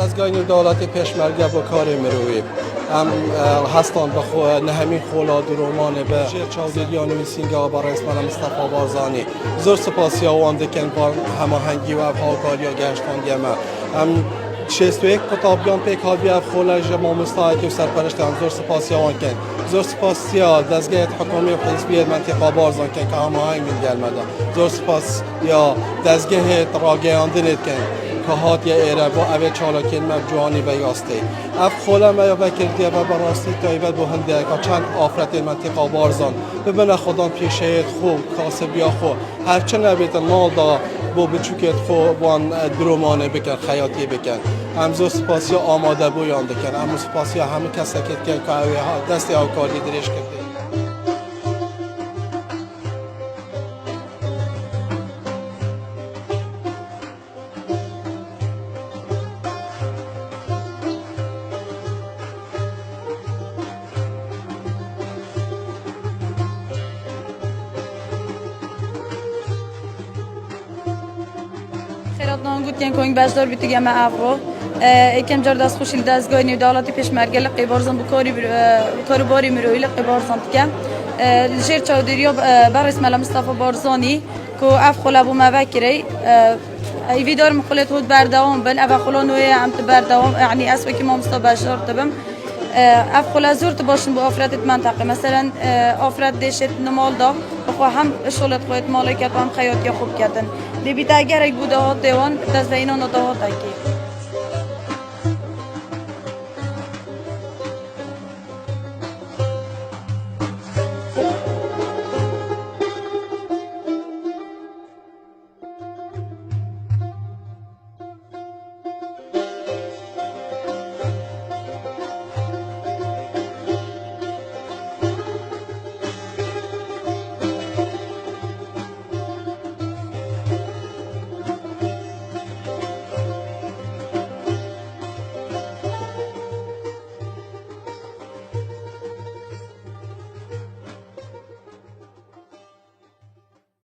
دستگاه دولتی پیشمرگه با کار مروی هم هستان به نهمین خولاد رومان به شیر چودریان میسینگه و برای اسمان مصطفی بارزانی زور سپاسی آوان دکن بار هماهنگی و افهاکاری و گشتان گمه هم 61 کتابیان پیک ها بیاف خولج ما مستعد و سرپرشت هم زور سپاسی آوان کن زور سپاسی دستگاه حکومی و حزبی منطقه بارزان کن که هماهنگ من گلمده زور سپاسی دستگاه راگیاندن کن که هات یا ایره با اوه چالاکین مبجوانی و یاستی اف خوله ما یا وکردیه و براستی تایبت با هنده که چند آفرت منطقه بارزان ببینه خودان پیشه خوب کاسبیا خوب هرچه نبید نال دا با بچوکت خوب وان درومانه بکن خیاطی بکن همزو سپاسی آماده بویان دکن همزو سپاسی همه کسی که دستی آکاری درش کرده خیرات نانگود کن کوینگ بازدار بیتی گم افرو یکم جار دست خوشیل دستگاه نیودالتی پیش مرگل قیبارزن بکاری باری مروی قیبارزن تکم جیر چودریو برس ملا مصطفی بارزانی کو اف خلا بو موکری ایوی دار مخلط هود بردوام بن اف خلا نوی عم تبردوام یعنی اسب کی ما مصطفی بازدار تبم اف خلا زورت باشن با افراد منطقه مثلا افراد دشت نمال دا بخوا هم شغلت خودت مالکت و هم خیاطی خوب کردن دی بیت اگر یک بوده ها دیوان دست اینان داهات اکی